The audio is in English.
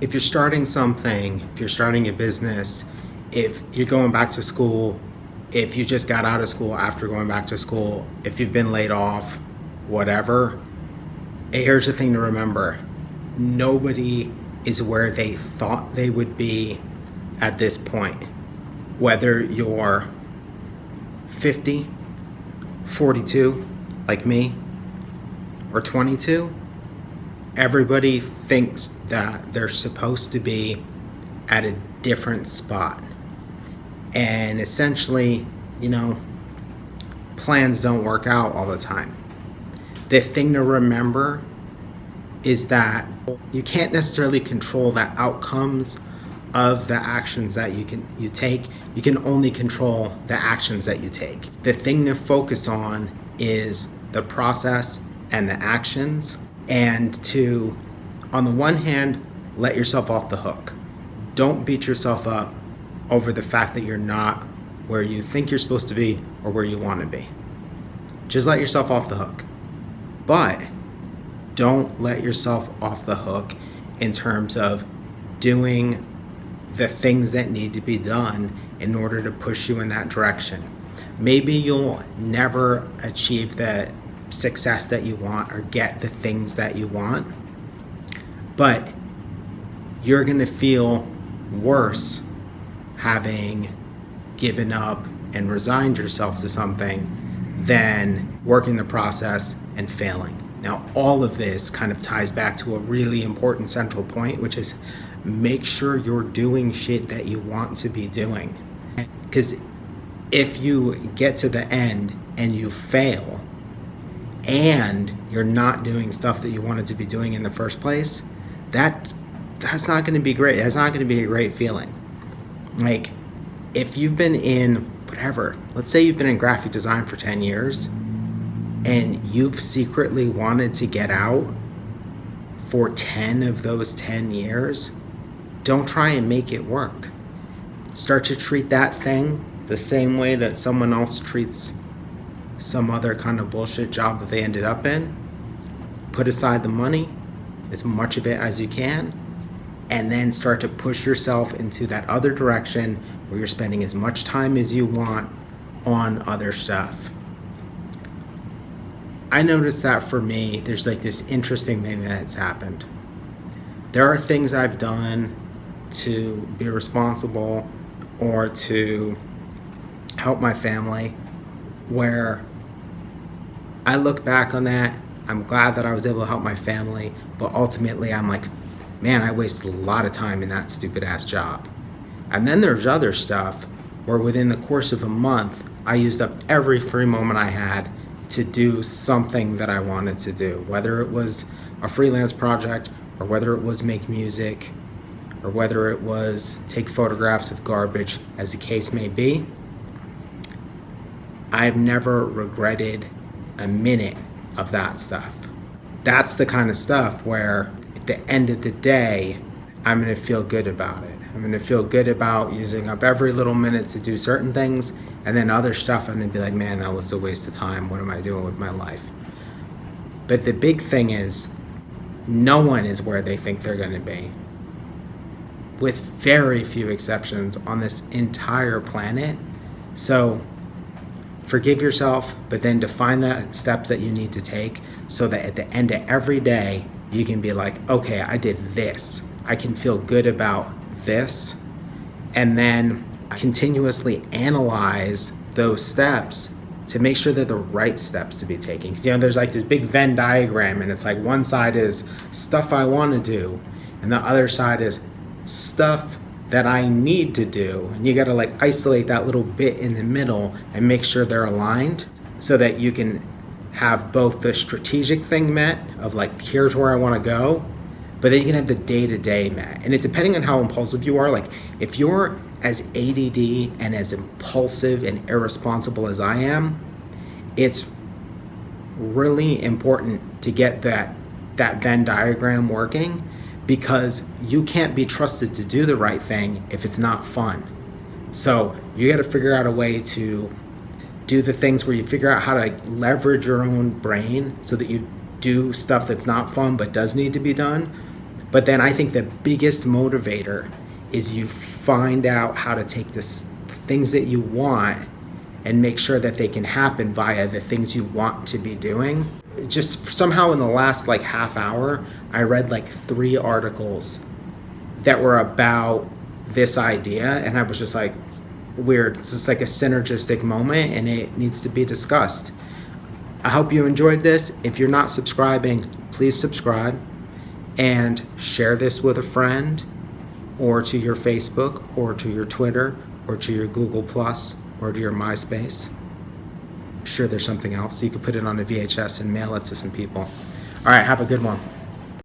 if you're starting something, if you're starting a business, if you're going back to school, if you just got out of school after going back to school, if you've been laid off, whatever, here's the thing to remember. Nobody is where they thought they would be at this point. Whether you're 50, 42, like me, or 22, everybody thinks that they're supposed to be at a different spot. And essentially, plans don't work out all the time. The thing to remember is that you can't necessarily control the outcomes of the actions that you take. You can only control the actions that you take. The thing to focus on is the process and the actions, and to, on the one hand, let yourself off the hook. Don't beat yourself up over the fact that you're not where you think you're supposed to be or where you want to be. Just let yourself off the hook. But don't let yourself off the hook in terms of doing the things that need to be done in order to push you in that direction. Maybe you'll never achieve the success that you want or get the things that you want, but you're going to feel worse having given up and resigned yourself to something than working the process and failing. Now, all of this kind of ties back to a really important central point, which is make sure you're doing shit that you want to be doing. Because if you get to the end and you fail and you're not doing stuff that you wanted to be doing in the first place, that's not going to be great. That's not going to be a great feeling. Like, if you've been in whatever, let's say you've been in graphic design for 10 years and you've secretly wanted to get out for 10 of those 10 years, don't try and make it work. Start to treat that thing the same way that someone else treats some other kind of bullshit job that they ended up in. Put aside the money, as much of it as you can, and then start to push yourself into that other direction where you're spending as much time as you want on other stuff. I noticed that for me, there's like this interesting thing that's happened. There are things I've done to be responsible or to help my family where I look back on that, I'm glad that I was able to help my family, but ultimately I'm like, man, I wasted a lot of time in that stupid ass job. And then there's other stuff where within the course of a month, I used up every free moment I had to do something that I wanted to do, whether it was a freelance project or whether it was make music or whether it was take photographs of garbage, as the case may be. I've never regretted a minute of that stuff. That's the kind of stuff where at the end of the day, I'm going to feel good about it. I'm going to feel good about using up every little minute to do certain things, and then other stuff I'm going to be like, man, that was a waste of time. What am I doing with my life? But the big thing is, no one is where they think they're going to be. With very few exceptions on this entire planet. So forgive yourself, but then define the steps that you need to take so that at the end of every day, you can be like, okay, I did this. I can feel good about this. And then continuously analyze those steps to make sure they're the right steps to be taking. There's like this big Venn diagram, and it's like one side is stuff I want to do, and the other side is stuff that I need to do. And you got to like isolate that little bit in the middle and make sure they're aligned so that you can have both the strategic thing met of like, here's where I want to go, but then you can have the day-to-day met. And it depending on how impulsive you are, like if you're as ADD and as impulsive and irresponsible as I am, it's really important to get that Venn diagram working, because you can't be trusted to do the right thing if it's not fun. So you got to figure out a way to do the things where you figure out how to leverage your own brain so that you do stuff that's not fun but does need to be done. But then I think the biggest motivator is you find out how to take the things that you want and make sure that they can happen via the things you want to be doing. Just somehow in the last like half hour, I read like 3 articles that were about this idea, and I was just like, weird. It's just like a synergistic moment, and it needs to be discussed. I hope you enjoyed this. If you're not subscribing, please subscribe and share this with a friend, or to your Facebook, or to your Twitter, or to your Google Plus, or to your MySpace. I'm sure there's something else. You could put it on a VHS and mail it to some people. All right, have a good one.